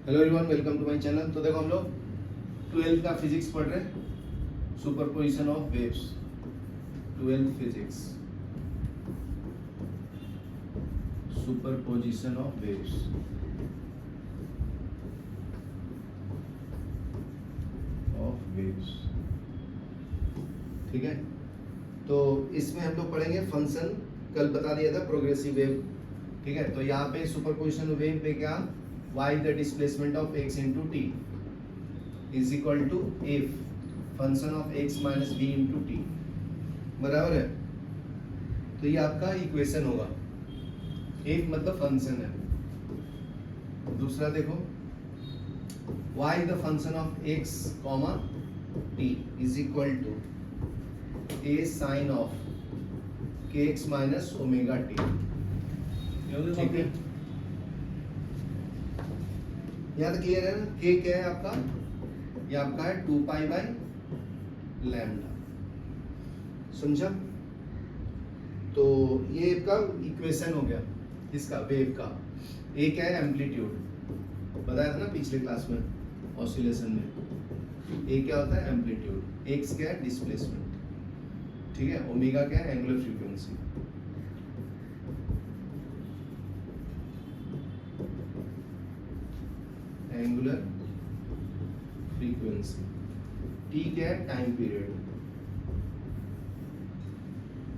Hello everyone, welcome to my channel. तो देखो हम लोग 12th का फिजिक्स पढ़ रहे हैं, superposition of waves. 12th physics, superposition of waves. ठीक है, तो इसमें हम लोग पढ़ेंगे फंक्शन। कल बता दिया था प्रोग्रेसिव वेव। ठीक है, तो यहाँ पे सुपरपोजिशन वेव पे क्या, y the displacement of x into t is equal to f function of x minus v into t, बराबर है। तो ये आपका इक्वेशन होगा। एक मतलब फंक्शन है। दूसरा देखो, y the function of x comma t is equal to a sin of kx minus omega t। ठीक है, यहाँ तक क्लियर है ना। के क्या है आपका, ये आपका है 2 पाई बाय लैम्डा, समझा। तो ये आपका इक्वेशन हो गया इसका, वेव का। ए क्या है, एम्पलीट्यूड, बताया था ना पिछले क्लास में ऑसिलेशन में। ए क्या होता है, एम्पलीट्यूड। एक्स क्या है, डिस्प्लेसमेंट। ठीक है, ओमेगा क्या है, angular frequency. Angular frequency. T क्या है, टाइम पीरियड।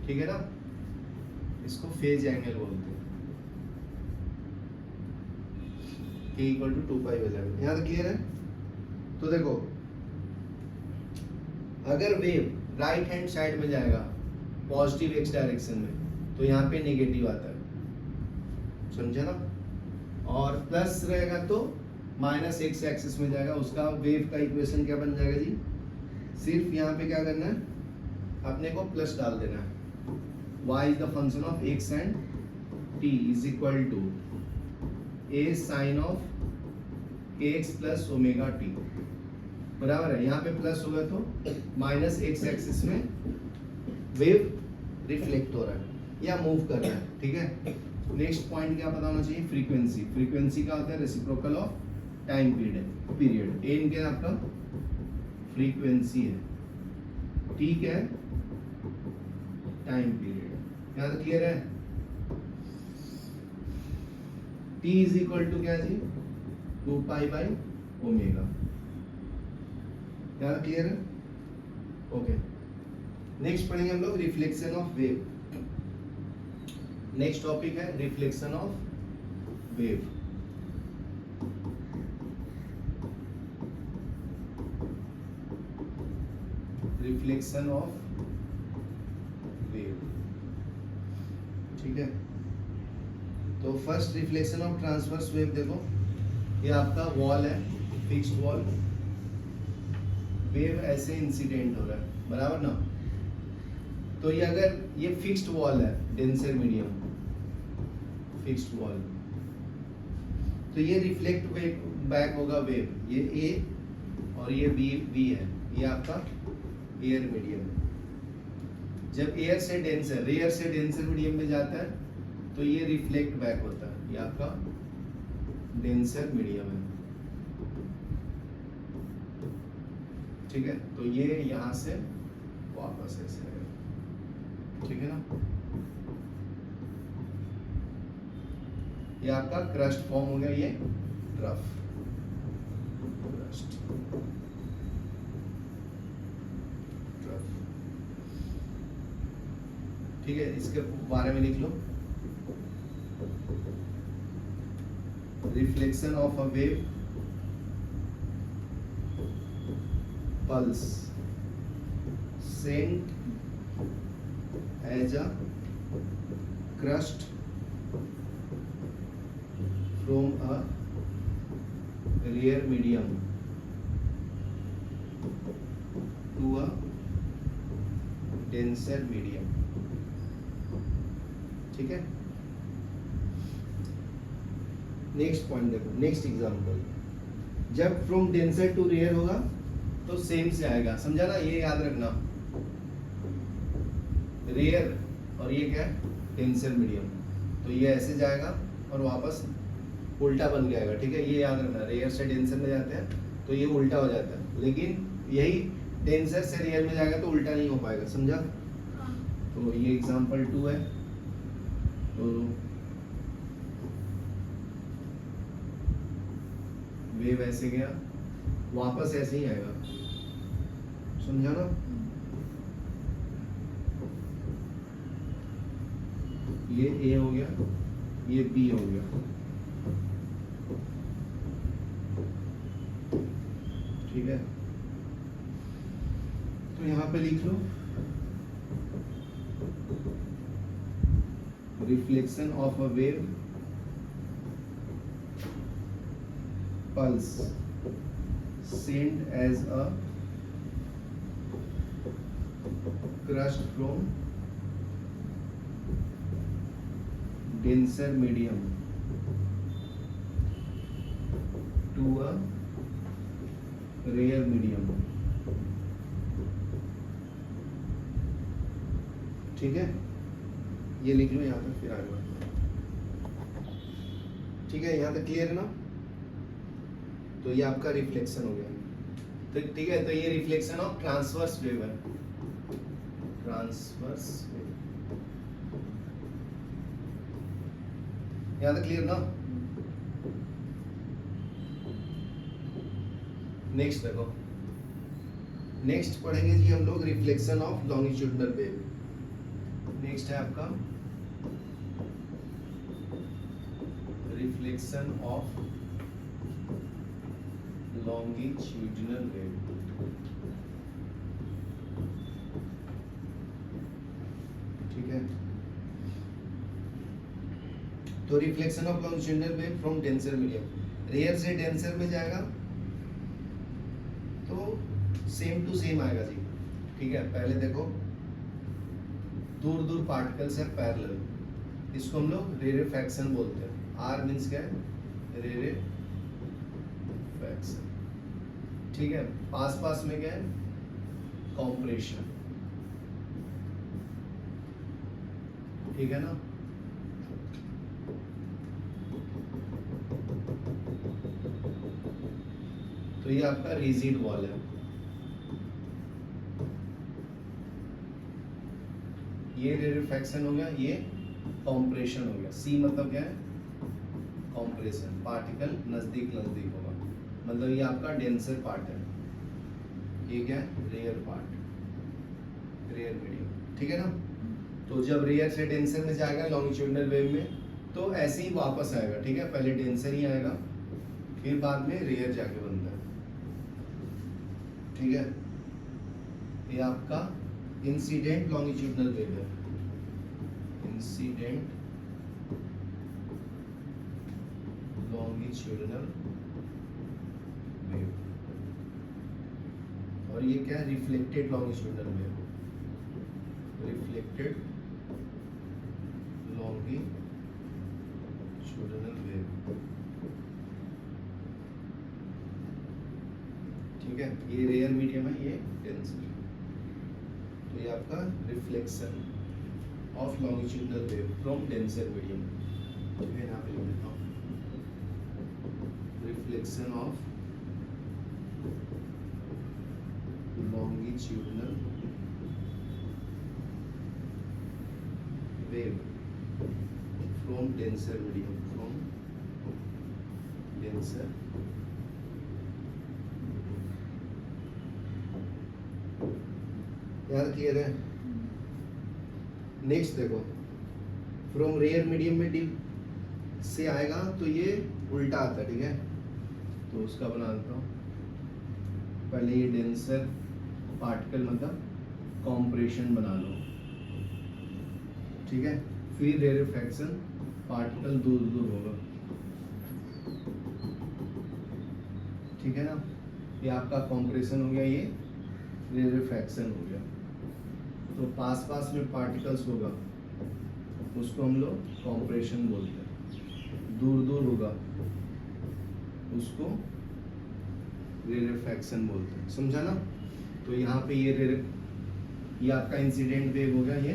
ठीक है ना, इसको फेज एंगल बोलते हैं। T equal to 2 pi by lambda. यहाँ तक क्लियर है। तो देखो, अगर वेव राइट हैंड साइड में जाएगा पॉजिटिव एक्स डायरेक्शन में, तो यहाँ पे नेगेटिव आता है, समझा ना। और प्लस रहेगा तो माइनस एक्स एक्सिस में जाएगा। उसका वेव का इक्वेशन क्या बन जाएगा जी, सिर्फ यहाँ पे क्या करना है, अपने को प्लस डाल देना है। y is the function of x and t is equal to a sine of kx plus omega t, बराबर है। यहाँ पे प्लस होगा तो माइनस एक्स एक्सिस में वेव रिफ्लेक्ट हो रहा है या मूव कर रहा है। ठीक है, नेक्स्ट पॉइंट क्या पता होना चाहिए, फ्रीक्वेंसी। फ्रीक्वेंसी का होता है reciprocal of time period. N क्या है आपका, फ्रीक्वेंसी है। टी क्या है, टाइम पीरियड। यहाँ तक क्लियर है। टी इज इक्वल टू क्या है जी, 2 पाई बाय ओमेगा। यहाँ तक क्लियर है। ओके, नेक्स्ट पढ़ेंगे हम लोग reflection of wave. Next topic है reflection of wave. Reflection of wave. ठीक है, तो first reflection of transverse wave. देखो, ये आपका वॉल है, फिक्स्ड वॉल। वेव ऐसे इंसिडेंट हो रहा है, बराबर ना। तो ये अगर ये फिक्स्ड वॉल है, डेंसर मीडियम, फिक्स्ड वॉल, तो ये रिफ्लेक्ट बैक होगा वेव। ये ए और ये बी है, ये आपका एयर मीडियम। जब एयर से डेंसर, रेयर से डेंसर मीडियम में जाता है तो ये रिफ्लेक्ट बैक होता है। ये आपका डेंसर मीडियम है। ठीक है, तो ये यहां से वापस ऐसे आएगा। ठीक है ना, ये आपका क्रस्ट फॉर्म हो गया, ये ट्रफ क्रस्ट। ठीक है, इसके बारे में लिख लो। Reflection of a wave pulse sent as a crust from a rare medium to a denser medium. ठीक है, नेक्स्ट पॉइंट देखो, नेक्स्ट एग्जांपल। जब फ्रॉम डेंसर टू रेयर होगा तो सेम से आएगा, समझा ना। ये याद रखना, रेयर और ये क्या है, डेंसर मीडियम। तो ये ऐसे जाएगा और वापस उल्टा बन जाएगा, ठीक है, ये याद रखना, रेयर से डेंसर में जाते हैं तो ये उल्टा हो जाता है, लेकिन यही डेंसर से रेयर में जाएगा तो उल्टा नहीं हो पाएगा, समझा। तो ये एग्जांपल 2 है, तो वेव ऐसे गया, वापस ऐसे ही आएगा, समझा ना। ये ए हो गया, ये बी हो गया, ठीक है। तो यहां पे लिख लो reflection of a wave pulse sent as a crust from denser medium to a rare medium, ठीक है, ये लिख लो यहाँ तक, फिर आगे बढ़ो, ठीक है, यहाँ तक क्लियर है ना। तो ये आपका रिफ्लेक्शन हो गया, तो ठीक है, तो ये रिफ्लेक्शन ऑफ ट्रांसवर्स वेव है, ट्रांसवर्स वेव, यहाँ तक क्लियर ना। नेक्स्ट देखो, नेक्स्ट पढ़ेंगे जी हम लोग reflection of longitudinal wave. Next है आपका रिफ्लेक्शन ऑफ longitudinal wave, ठीक है। तो reflection of longitudinal wave from denser medium, rare से डेंसर में जाएगा तो सेम टू सेम आएगा जी, ठीक है। पहले देखो, दूर दूर पार्टिकल्स है पैरेलल, इसको हम लोग रेरेफैक्शन बोलते हैं। आर मींस क्या है, रेरेफैक्शन, ठीक है। पास पास में क्या है, कॉम्प्रेशन, ठीक है ना। तो ये आपका रिजिड वॉल है, ये रेरेफैक्शन हो गया, ये कॉम्प्रेशन हो गया। सी मतलब क्या है, कॉम्प्रेशन, पार्टिकल नजदीक नजदीक होगा, मतलब ये आपका डेंसर पार्ट है, ये क्या है, रेयर पार्ट, रेयर मीडियम, ठीक है ना। तो जब रेयर से डेंसर में जाएगा लॉन्गिट्यूडिनल वेव में, तो ऐसे ही वापस आएगा, ठीक है। पहले डेंसर ही आएगा, फिर बाद में रेयर जाके बनता है, ठीक है। ये आपका इंसिडेंट लॉन्गिट्यूडिनल वेव है, इंसिडेंट लॉन्गिट्यूडिनल वेव, और ये क्या है, reflected longitudinal wave, reflected longitudinal wave, ठीक है। ये रेयर मीडियम है, ये डेंसर, तो ये आपका reflection of longitudinal wave from denser medium, ठीक है। यहाँ पे लिख देता हूँ, reflection of longitudinal wave from denser medium, from denser, यार क्लियर है। नेक्स्ट देखो, फ्रॉम रेयर मीडियम में डीप से आएगा तो ये उल्टा आता है, ठीक है। तो उसका बना देता हूँ, पहले ये डेंसर पार्टिकल मतलब कॉम्प्रेशन बना लो, ठीक है। फिर रेरेफैक्शन, पार्टिकल दूर दूर होगा, ठीक है ना। ये आपका कॉम्प्रेशन हो गया, ये रेरेफैक्शन हो गया। तो पास पास में पार्टिकल्स होगा, उसको हम लोग कॉम्प्रेशन बोलते हैं, दूर दूर होगा उसको रेरेफैक्शन बोलते हैं, समझा ना। तो यहाँ पे ये आपका इंसिडेंट वेव हो गया, ये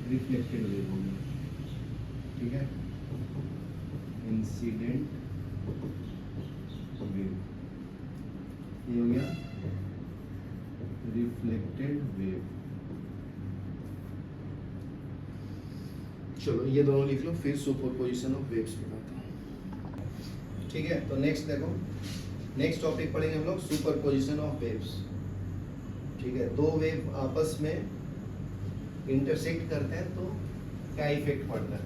रिफ्लेक्टेड वेव हो गया, ठीक है। इंसिडेंट वेव, ये हो गया रिफ्लेक्टेड वेव। चलो ये दोनों लिख लो, फिर सुपरपोजिशन ऑफ वेव्स बताता हूँ। ठीक है, तो नेक्स्ट देखो, नेक्स्ट टॉपिक पढ़ेंगे हम लोग सुपरपोजिशन ऑफ वेव्स। ठीक है, दो वेव आपस में इंटरसेक्ट करते हैं तो क्या इफेक्ट पड़ता है।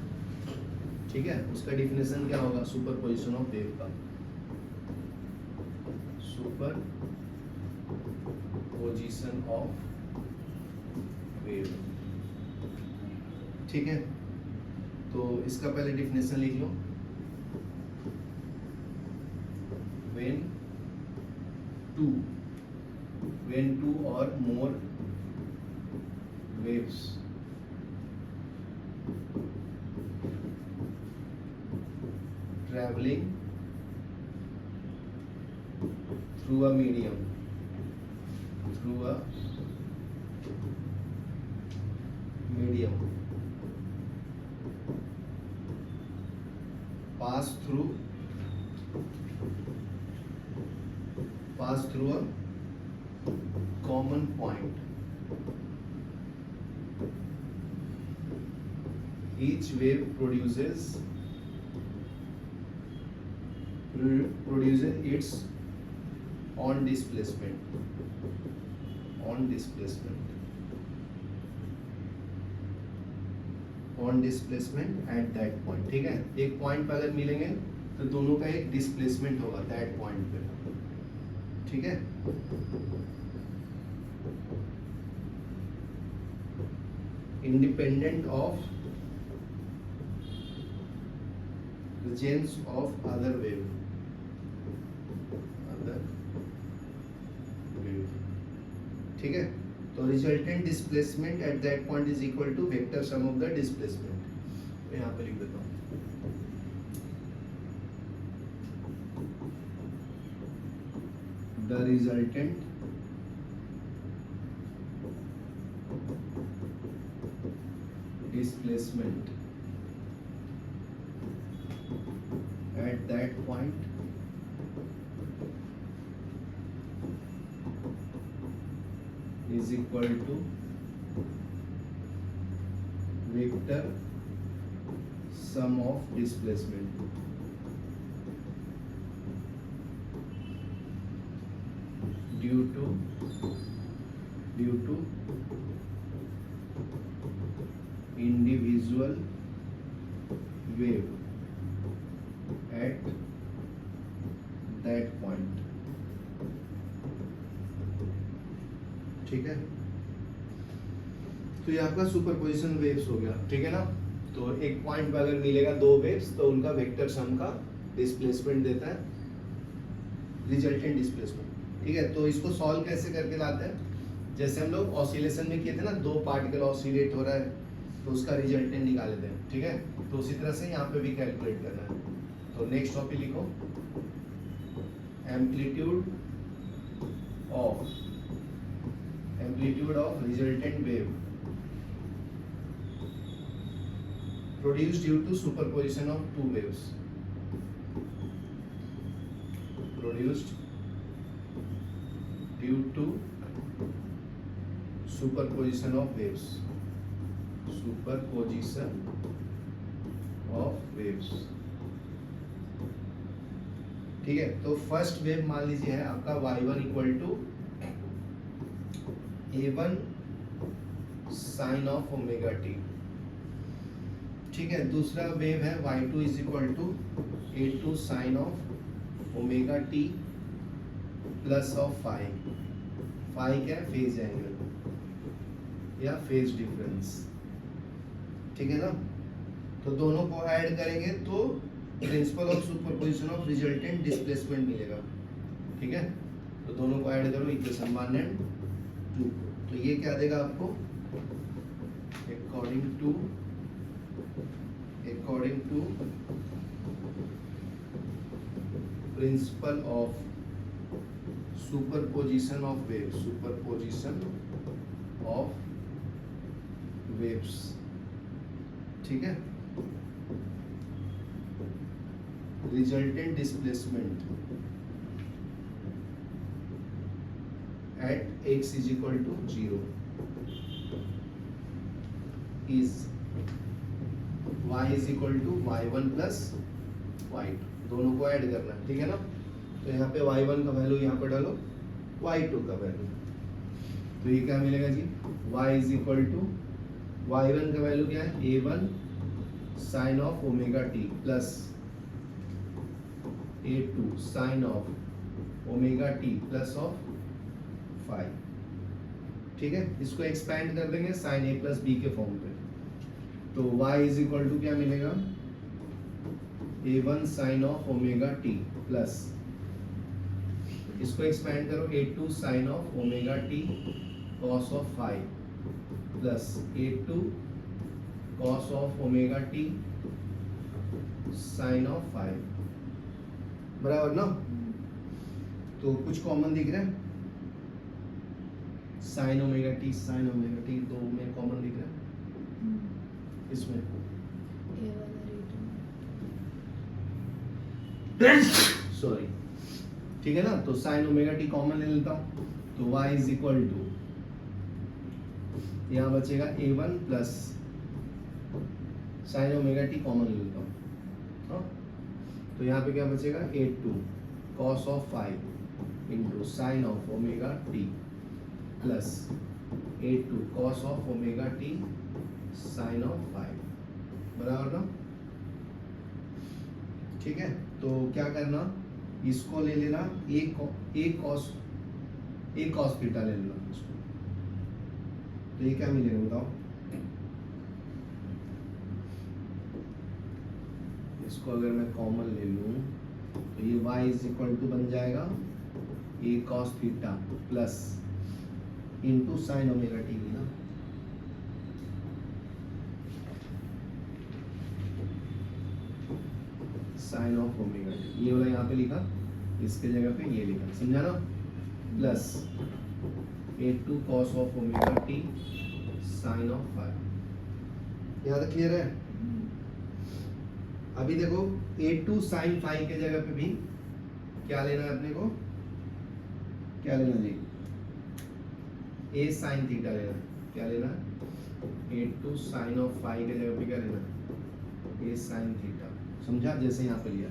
ठीक है, उसका डिफिनेशन क्या होगा सुपरपोजिशन ऑफ वेव का, सुपर पोजिशन ऑफ वेव। ठीक है, तो इसका पहले डिफिनेशन लिख लो, when two or more waves traveling through a medium pass through a common point, each wave produces its on displacement at that point। ठीक है, एक पॉइंट पे अगर मिलेंगे तो दोनों का एक डिस्प्लेसमेंट होगा दैट पॉइंट पे। ठीक है, independent of presence of other wave। ठीक है, तो resultant displacement at that point is equal to vector sum of the displacement. यहाँ पे लिख देता हूँ, the resultant displacement at that point is equal to vector sum of displacement due to individual wave at that point। ठीक है, तो ये आपका सुपरपोजिशन वेव्स हो गया। ठीक है ना, तो एक पॉइंट पे अगर मिलेगा दो वेव्स तो उनका वेक्टर सम का डिस्प्लेसमेंट देता है रिजल्टेंट डिस्प्लेसमेंट। ठीक है, तो इसको सॉल्व कैसे करके लाते हैं, जैसे हम लोग ऑसिलेशन में किए थे ना, दो पार्टिकल ऑसिलेट हो रहा है तो उसका रिजल्टेंट निकाल लेते हैं। ठीक है, तो उसी तरह से यहाँ पे भी कैलकुलेट करना है। तो नेक्स्ट टॉपिक लिखो, amplitude of resultant wave produced due to superposition of two waves, produced due to superposition of waves, superposition of waves. ठीक है, तो फर्स्ट वेव मान लीजिए है आपका y1 equal to a1 sine of omega T. ठीक है, दूसरा वेव है y2 is equal to a2 sine of omega T plus of phi. Phi क्या है, फेज एंगल या फेज डिफरेंस। ठीक है ना, तो दोनों को ऐड करेंगे तो principle of superposition of resultant displacement मिलेगा। ठीक है, तो दोनों को ऐड करो इक्वेशन 1 and 2, तो ये क्या देगा आपको, according to principle of superposition of waves. ठीक है, resultant displacement at x is equal to 0 is y is equal to y1 plus y2, दोनों को ऐड करना है, ठीक है ना। तो यहाँ पे y1 का वैल्यू यहाँ पे डालो, y2 का वैल्यू, तो ये क्या मिलेगा जी, y is equal to y1 का वैल्यू क्या है, a1 sin of omega t plus a2 sin of omega t plus of 5, ठीक है। इसको एक्सपैंड कर देंगे sin a प्लस बी के फॉर्म पे, तो y इज इक्वल टू क्या मिलेगा, a1 sin of omega t plus, इसको एक्सपैंड करो a2 sin of omega t cos of 5 plus a2 cos of omega t sin of 5, बराबर ना। तो कुछ कॉमन दिख रहा है, साइन ओमेगा टी दो में कॉमन दिख रहा है इसमें, सॉरी, ठीक है ना। तो साइन ओमेगा टी कॉमन ले लेता हूँ, तो y इज इक्वल टू, यहाँ बचेगा a1 plus sine omega T common ले लेता हूँ, तो यहाँ पे क्या बचेगा, a2 cos of 5 into sine of omega T plus a2 cos of omega T sine of 5, बराबर ना, ठीक है। तो क्या करना, इसको ले लेना a cos थीटा ले लेना इसको, तो ये क्या मिलेगा बताओ, इसको अगर मैं कॉमन ले लूं तो ये y इज इक्वल टू बन जाएगा a cos theta plus into sine omega T ना, साइन ऑफ ओमेगा टी, ये वाला यहाँ पे लिखा, इसके जगह पे ये लिखा, समझा ना, plus a2 cos of omega T sine of 5, यहाँ तक क्लियर है। अभी देखो a2 sin 5 के जगह पे भी क्या लेना है अपने को, क्या लेना जी, a sin थीटा लेना है, क्या लेना है, a2 sin ऑफ 5 के जगह पे क्या लेना है, a sin थीटा, समझा, जैसे यहाँ पे लिया।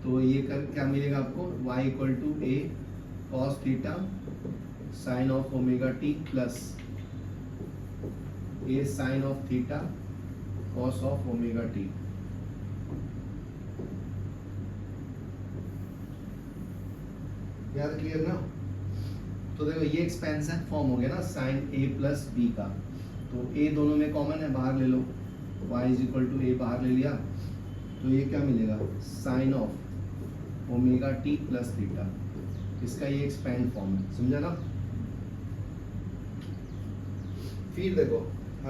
तो ये कर क्या मिलेगा आपको, y equal to a cos theta sin of omega T plus a sin of theta cos of omega T, याद क्लियर ना। तो देखो ये एक्सपेंशन फॉर्म हो गया ना साइन a प्लस बी का, तो a दोनों में कॉमन है, बाहर ले लो, y is equal to a बाहर ले लिया, तो ये क्या मिलेगा, sine of omega T plus theta, इसका ये एक्सपेंड फॉर्म है, समझा ना। फिर देखो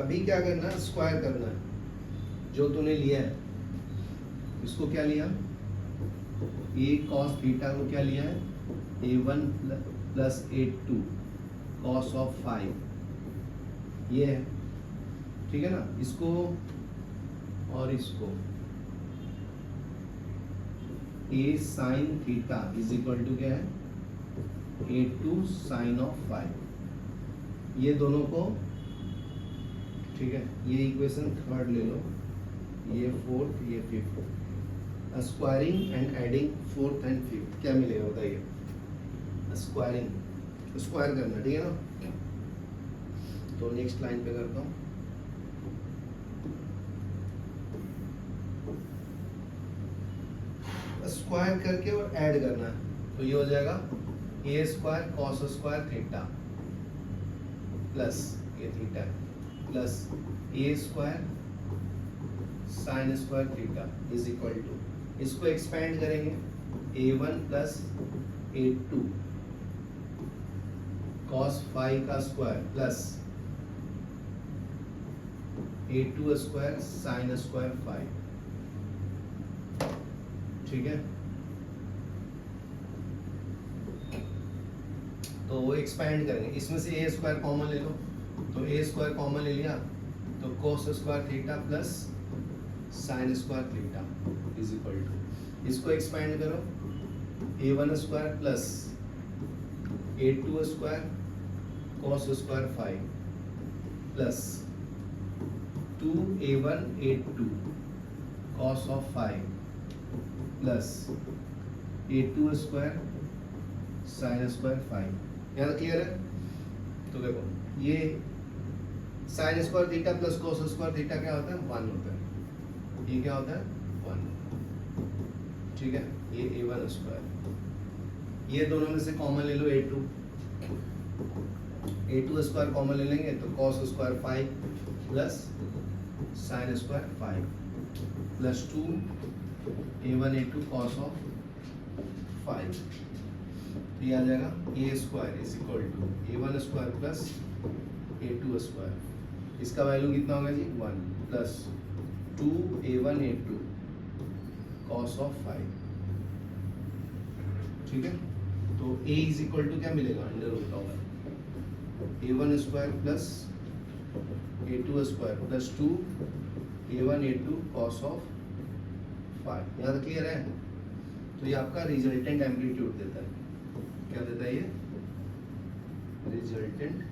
अभी क्या करना है, स्क्वायर करना है, जो तूने लिया है इसको क्या लिया, a cos थीटा को क्या लिया है, a1 plus a2 cos of 5, ये है, ठीक है ना। इसको और इसको a sin theta is equal to क्या है, a2 sin ऑफ 5, ये दोनों को, ठीक है, ये इक्वेशन थर्ड ले लो, ये फोर्थ, ये fifth, squaring and adding fourth and fifth, क्या मिलेगा बताइए, स्क्वायरिंग, स्क्वायर करना, ठीक है ना। तो नेक्स्ट लाइन पे करता हूँ, स्क्वायर करके और ऐड करना है, तो ये हो जाएगा a square cos square theta plus ये theta plus a square sine square theta is equal to, इसको एक्सपेंड करेंगे a1 प्लस a2 cos 5 का square plus a2 square sine square 5, ठीक है। तो वो एक्सपेंड करेंगे, इसमें से a स्क्वायर कॉमन ले लो, तो a स्क्वायर कॉमन ले लिया, तो cos square theta plus sine square theta is equal to, इसको एक्सपेंड करो, a1 square plus a2 square cos square 5 plus 2a1 a2 cos of 5 plus a2 square sine square 5। यहाँ clear है? तो देखो ये sine square theta plus cos square theta क्या होता है? 1 होता है। ये क्या होता है? 1। ठीक है, ये a1 स्क्वायर, ये दोनों में से कॉमन ले लो a2, a2 स्क्वायर कॉमन ले लेंगे तो cos square 5 plus sine square 5 plus 2 a1 a2 cos of 5। तो ये आ जाएगा a square is equal to a1 square plus a2 square. इसका वैल्यू कितना होगा जी? 1 plus 2a1 a2 cos of 5। ठीक है, तो a इज इक्वल टू क्या मिलेगा? Under root of a1 square plus a2 square plus 2a1 a2 cos of 5। यहाँ तक क्लियर है? तो ये आपका रिजल्टेंट एम्पलीट्यूड देता है। क्या देता है ये? Resultant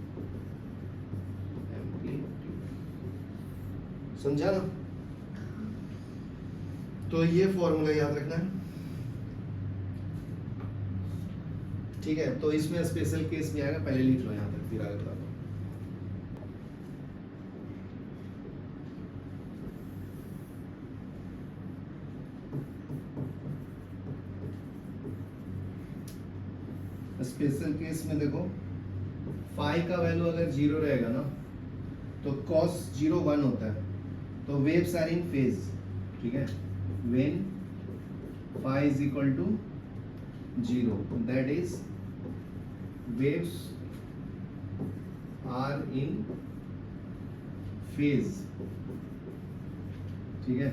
amplitude. समझा ना? तो ये फॉर्मूला याद रखना है। ठीक है, तो इसमें स्पेशल केस भी आएगा, पहले लिख लो यहाँ तक, फिर आगे बताता हूँ। स्पेशल केस में देखो फाई का वैल्यू अगर 0 रहेगा ना तो cos 0 1 होता है, तो वेव्स आर इन फेज। ठीक है, when phi is equal to 0 that is waves are in phase. ठीक है,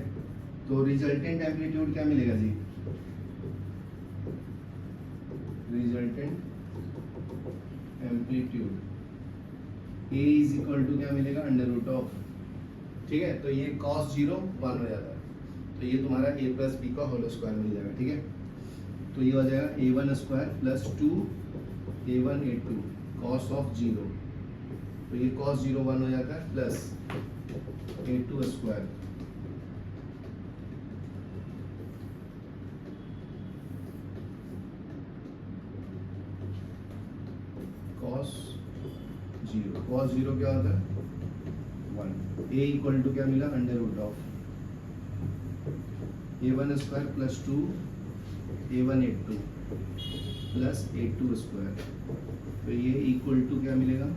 तो रिजल्टेंट एम्पलीट्यूड क्या मिलेगा जी? Resultant amplitude a is equal to क्या मिलेगा? Under root of. ठीक है, तो ये cos 0 1 हो जाता है, तो ये तुम्हारा a प्लस बी का होल स्क्वायर मिल जाएगा। ठीक है, तो ये हो जाएगा a1 square plus 2a1 a2 cos of 0, तो ये cos 0 1 हो जाता है प्लस a2 स्क्वायर cos 0 क्या होता है? 1। a इक्वल टू क्या मिला? Under root of a1 square plus 2a1 a2 plus a2 square, तो ये इक्वल टू क्या मिलेगा?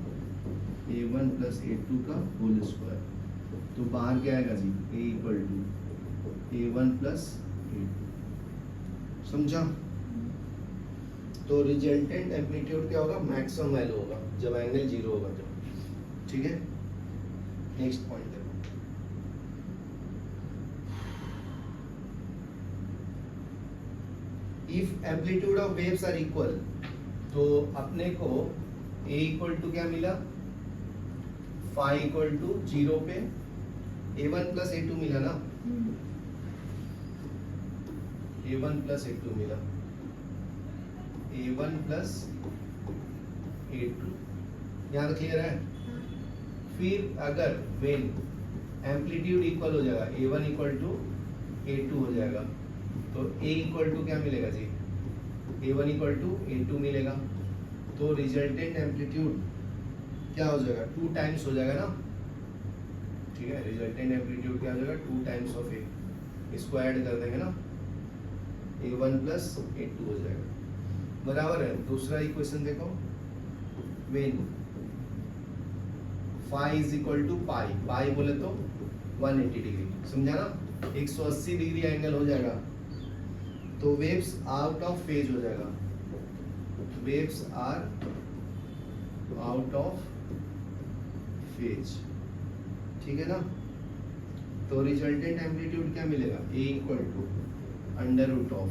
a1 प्लस a2 का होल स्क्वायर। तो बाहर क्या आएगा जी? a equal to a1 plus a2। समझा? तो रिजल्टेंट एम्पलीट्यूड क्या होगा? मैक्सिमम वैल्यू होगा जब एंगल 0 होगा तो। ठीक है, नेक्स्ट पॉइंट देखो, if amplitude of waves are equal, तो अपने को a इक्वल टू क्या मिला? फाई इक्वल टू 0 पे a1 प्लस a2 मिला ना, a1 प्लस a2 मिला, a1 प्लस a2। यहाँ तक क्लियर है? फिर अगर वेन एम्पलीट्यूड इक्वल हो जाएगा, a1 इक्वल टू a2 हो जाएगा, तो a इक्वल टू क्या मिलेगा जी? a1 इक्वल टू a2 मिलेगा, तो रिजल्टेंट एम्पलीट्यूड क्या हो जाएगा? 2 टाइम्स हो जाएगा ना। ठीक है, रिजल्टेंट एम्पलीट्यूड क्या हो जाएगा? 2 टाइम्स ऑफ a, इसको ऐड कर देंगे ना, a1 प्लस a2 हो जाएगा, बराबर है। दूसरा इक्वेशन देखो, when phi is equal to pi, pi बोले तो 180 डिग्री, समझा ना? 180 डिग्री एंगल हो जाएगा, तो वेव्स आउट ऑफ फेज हो जाएगा, waves are out of phase. ठीक है ना? तो रिजल्टेंट एम्पलीट्यूड क्या मिलेगा? a equal to under root of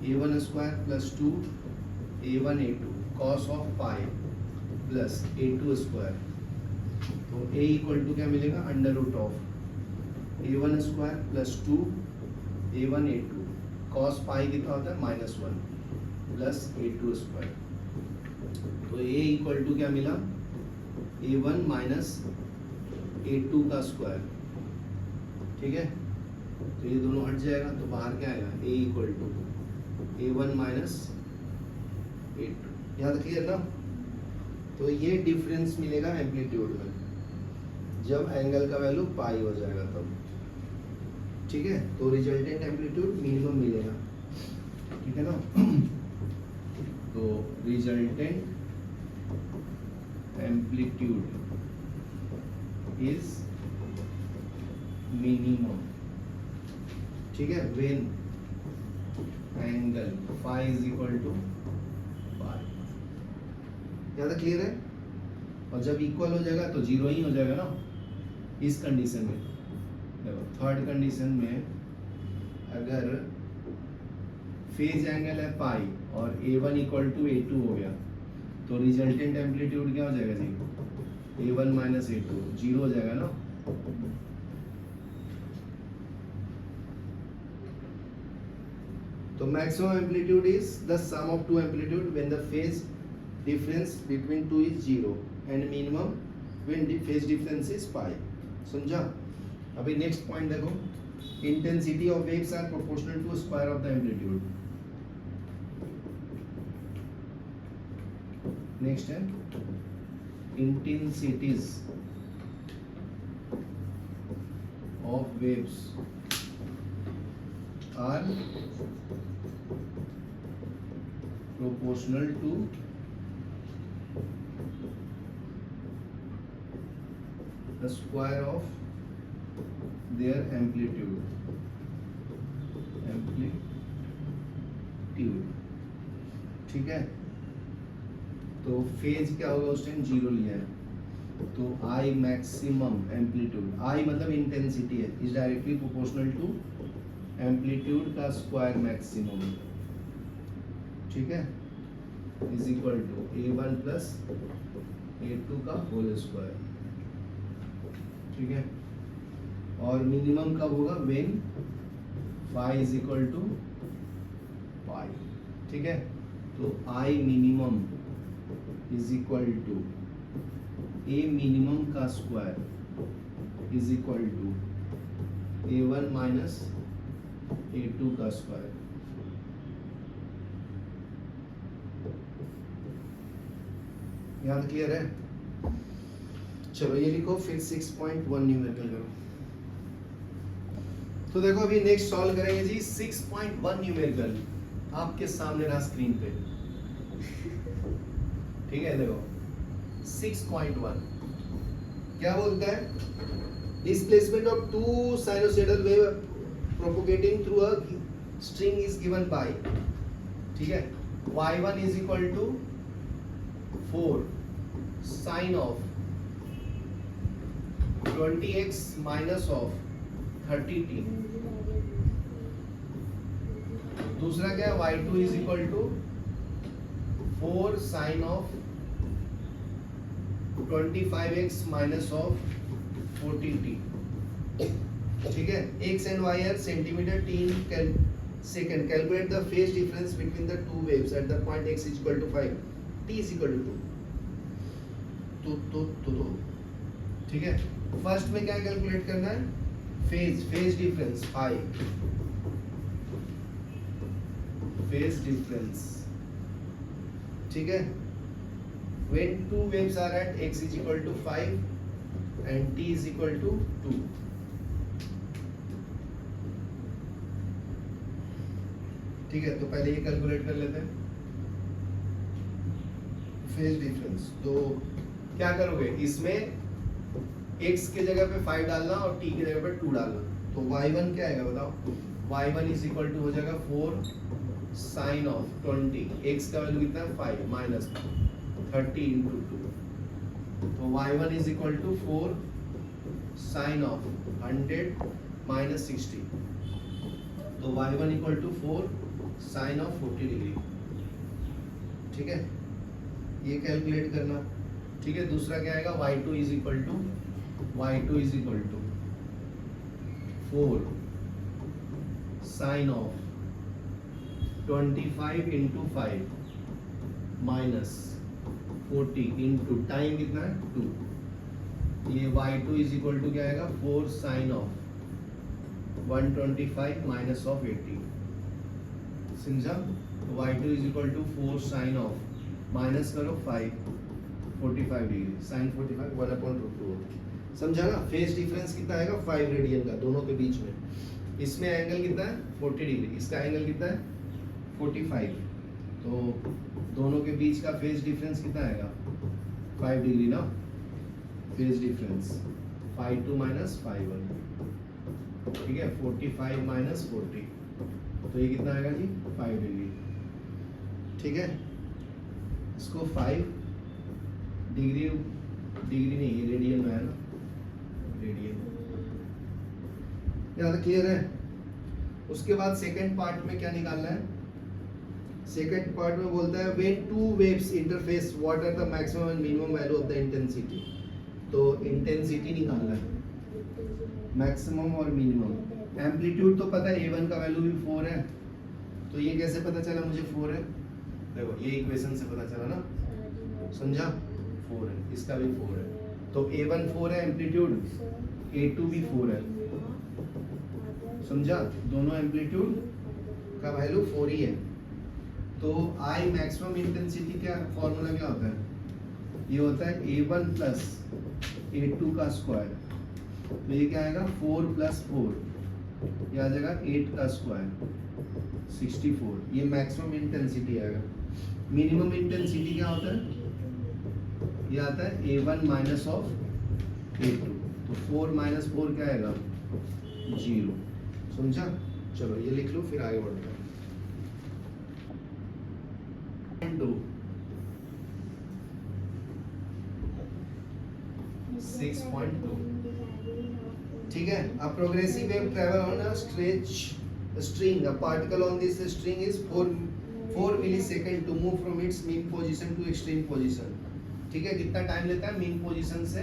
a1 square plus 2a1 a2 cos of pi plus a2 square, तो a इक्वल टू क्या मिलेगा? Under root of a1 square plus 2a1 a2 cos pi कितना होता है -1 plus A2 square. तो A equal to क्या मिला, A1 minus A2 का स्क्वायर। ठीक है, तो ये दोनों हट जाएगा तो बाहर क्या आएगा, A equal to A1 minus A2। यहाँ तक क्लियर ना। तो ये डिफरेंस मिलेगा एम्पलीट्यूड में जब एंगल का वैल्यू पाई हो जाएगा तब। ठीक है, तो रिजल्टेंट एम्पलीट्यूड मिनिमम मिलेगा। ठीक है ना। तो रिजल्टेंट एम्पलीट्यूड इज मिनिमम। ठीक है, when angle phi is equal to pi. ज्यादा क्लियर है। और जब इक्वल हो जाएगा तो जीरो ही हो जाएगा ना इस कंडीशन में। देखो थर्ड कंडीशन में अगर फेज एंगल है पाई और A1 इक्वल टू A2 हो गया तो रिजल्टेंट एम्पलीट्यूड क्या हो जाएगा जी, A1 माइनस A2 जीरो हो जाएगा ना। तो maximum amplitude is the sum of two amplitude when the phase difference between two is zero and minimum when the phase difference is pi. समझा। अभी नेक्स्ट पॉइंट देखो, intensity of waves are proportional to square of the amplitude. Next है intensities of waves are proportional to the square of their amplitude। ठीक है, तो phase क्या होगा उस टाइम जीरो लिया है तो I मैक्सिमम एम्पलीट्यूड, I मतलब इंटेंसिटी है, is directly proportional to amplitude का स्क्वायर मैक्सिमम। ठीक है, is equal to A1 plus A2 का होल स्क्वायर। ठीक है, और मिनिमम कब होगा, when phi is equal to pi. ठीक है, तो I minimum is equal to A minimum का square is equal to A1 minus A2 का स्क्वायर। यहाँ क्लियर है। चलो ये लिखो, फिर 6.1 न्यूमेरिकल करो। तो देखो अभी नेक्स्ट सॉल्व करेंगे जी 6.1 न्यूमेरिकल, आपके सामने रहा स्क्रीन पे। ठीक है, देखो 6.1 क्या बोलता है, displacement of two sinusoidal wave propagating through a string is given by. ठीक है, y1 is equal to 4 sine of 20x minus of 30t। दूसरा क्या है, y2 is equal to 4 sine of 25x minus of 40t। ठीक है, x and y are centimetre, t in second। Calculate the phase difference between the two waves at the point x is equal to 5, t is equal to 2। तो ठीक है, first में क्या calculate करना है, phase difference phi, phase difference. ठीक है, when two waves are at x is equal to 5 and t is equal to 2। ठीक है, तो पहले ये कैलकुलेट कर लेते हैं फेज डिफरेंस। तो क्या करोगे, इसमें x के जगह पे 5 डालना और t की जगह पे 2 डालना। तो y1 क्या आएगा बताओ, y1 इज इक्वल टू हो जाएगा 4 साइन ऑफ 20, x का वैल्यू कितना है 5 माइनस 30 इंटू 2। तो y1 is equal to 4 sine of 100 minus 60। तो y1 equal to 4 sine of 40 degree. ठीक है, ये कैलकुलेट करना। ठीक है, दूसरा क्या आएगा, y2 is equal to 4 sine of 25 into 5 minus 40 into time कितना है 2, ये y2 इज इक्वल टू क्या आएगा 4 साइन ऑफ 125 माइनस ऑफ 80, समझा। तो y2 is equal to 4 sine of minus करो 5 45 डिग्री साइन 45 1/√2, समझा ना। फेज डिफरेंस कितना आएगा 5 रेडियन का दोनों के बीच में। इसमें एंगल कितना है 40 डिग्री, इसका एंगल कितना है 45, तो दोनों के बीच का फेज डिफरेंस कितना आएगा 5 डिग्री ना। फेज डिफरेंस 5 माइनस 5 1, ठीक है 45 माइनस 40, तो ये कितना आएगा जी 5 डिग्री, ठीक है। इसको 5 डिग्री नहीं, ये रेडियन में है ना, रेडियन, यहाँ तक क्लियर है। उसके बाद सेकंड पार्ट में क्या निकालना है, सेकंड पार्ट में बोलता है when two waves interface what are the maximum and minimum value of the intensity. तो इंटेंसिटी निकालना है, मैक्सिमम और मिनिमम। एम्पलीट्यूड तो पता है A1 का वैल्यू भी 4 है, तो ये कैसे पता चला मुझे 4 है, देखो ये इक्वेशन से पता चला ना, समझा 4 है, इसका भी 4 है, तो A1 4 है एम्पलीट्यूड, A2 भी 4 है, समझा। दोनों एम्पलीट्यूड का वैल्यू 4 ही है। तो I मैक्सिमम इंटेंसिटी का फॉर्मूला क्या होता है, ये होता है A1 प्लस A2 का स्क्वायर, तो ये क्या आएगा 4 प्लस 4, ये आ जाएगा 8 का स्क्वायर 64, ये मैक्सिमम इंटेंसिटी आएगा। मिनिमम इंटेंसिटी क्या होता है, ये आता है A1 माइनस ऑफ A2, तो 4 माइनस 4 क्या आएगा 0, समझा। चलो ये लिख लो फिर आगे बढ़ते हैं। 6.2, ठीक है। A progressive wave travel on a string, a particle on this string is 4 millisecond to move from its mean position to extreme position, ठीक है। कितना टाइम लेता है मीन पोजीशन से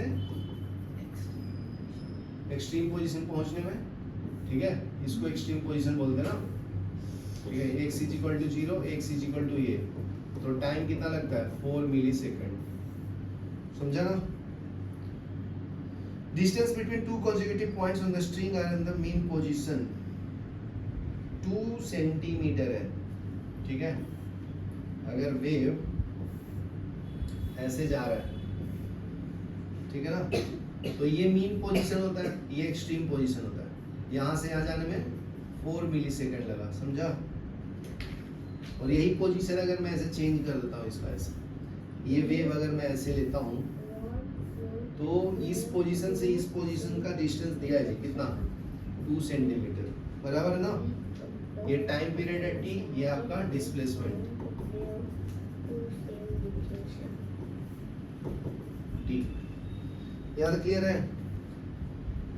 एक्सट्रीम पोजीशन पहुंचने में, ठीक है। इसको एक्सट्रीम पोजीशन बोलते हैं ना, ठीक है। x is equal to 0, x is equal to ये, तो टाइम कितना लगता है 4 मिलीसेकंड, समझा ना। Distance between two consecutive points on the string are in the mean position 2 centimetre है, ठीक है। अगर वेव ऐसे जा रहा है, ठीक है ना, तो ये मीन पोजीशन होता है, ये एक्सट्रीम पोजीशन होता है। यहाँ से यहाँ जाने में 4 मिलीसेकंड लगा, समझा। और यही पोजीशन अगर मैं ऐसे चेंज कर देता हूँ इसका, ऐसे ये वेव अगर मैं ऐसे लेता हूँ, तो इस पोजीशन से इस पोजीशन का डिस्टेंस दिया है कितना 2 सेंटीमीटर, बराबर है ना। ये टाइम पीरियड है t, ये आपका डिस्प्लेसमेंट t, याद क्लियर है।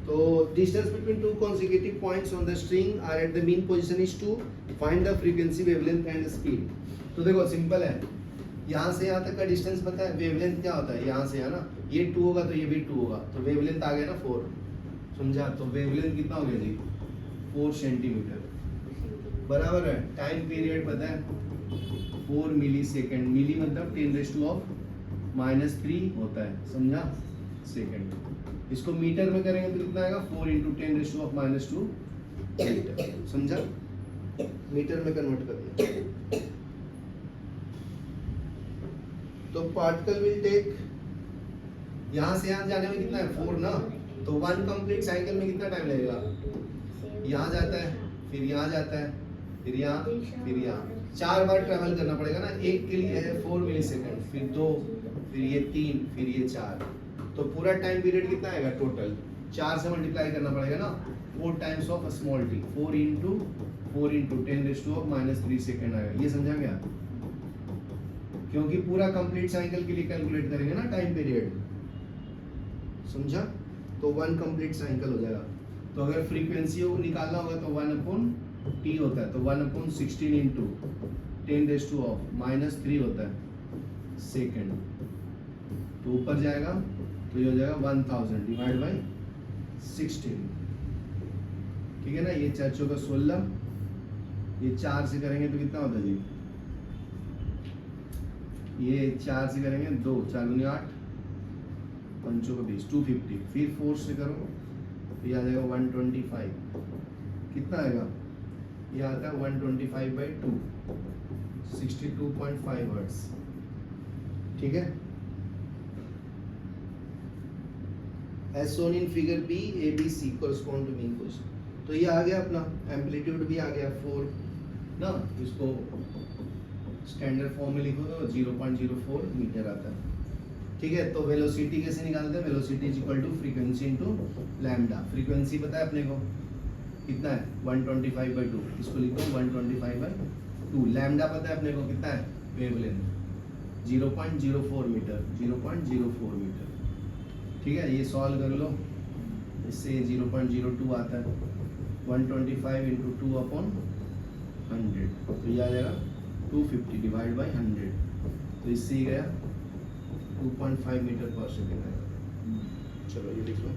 तो distance between to consecutive points on the string are at the mean position is to find the frequency, wavelength and speed। तो देखो सिंपल है, यहाँ से यहाँ तक का डिस्टेंस पता है, वेवलेंथ क्या होता है, यहाँ से है ना, ये 2 होगा तो ये भी 2 होगा, तो वेवलेंथ आ गया ना 4, समझा। तो वेवलेंथ कितना हो गया जी 4 सेंटीमीटर, बराबर है। टाइम पीरियड पता है 4 मिलीसेकंड, मिली मतलब 10⁻³ होता है, समझा, सेकंड। इसको मीटर में करेंगे तो कितना आएगा 4 × 10⁻² मीटर, समझा। मीटर में कन्वर्ट कर दिया। तो पार्टिकल विल टेक, यहाँ से यहाँ जाने में कितना है 4 ना, तो 1 कंप्लीट साइकिल में कितना टाइम लगेगा, यहाँ जाता है, फिर यहाँ जाता है, फिर यहाँ, फिर यहाँ, 4 बार ट्रैवल करना पड़ेगा ना। एक के लिए है 4 मिलीसेकंड, फिर 2, फिर ये 3, फिर ये 4, तो पूरा टाइम पीरियड कितना आएगा टोटल 4 से मल्टीप्लाई करना पड़ेगा ना, 4 times of small T, 4 × 10⁻³ second आएगा, ये समझा गया। क्योंकि पूरा कंप्लीट साइकिल के लिए कैलकुलेट करेंगे ना टाइम पीरियड, समझा। तो 1 कंप्लीट साइकिल हो जाएगा। तो अगर फ्रीक्वेंसी को निकालना होगा तो 1/t होता है, तो 1/16 × 10⁻³ होता है सेकंड, तो ऊपर जाएगा तो ये हो जाएगा 1000 डिवाइड बाय 16, ठीक है ना। ये 4 × 16 ये 4 से करेंगे तो कितना होता है जी? ये 4 से करेंगे 2, 4 दूनी 8, 5 को 20, 250। फिर 4 से करो तो ये आ जाएगा 125। कितना आएगा? ये आता है 125/2, 62.5 हर्ट्ज। ठीक है। As shown in figure B, ABC correspond to mean position। तो ये आ गया अपना एम्पलीट्यूड भी आ गया 4 ना, इसको स्टैंडर्ड फॉर्म में लिखो तो 0.04 मीटर आता है। ठीक है। तो वेलोसिटी कैसे निकालते हैं? Velocity is equal to frequency into lambda. Frequency पता है अपने को कितना है? 125/2। इसको लिखो 125/2। लैम्डा पता है अपने को कितना है? Wavelength 0.04 metre, 0.04 metre. ठीक है। ये सॉल्व कर लो, इससे 0.02 आता है। 125 × 2/100, तो ये आ जाएगा 250 डिवाइड बाई 100, तो इससे ही गया 2.5 मीटर पर सेकेंड आएगा। चलो ये लिख लो।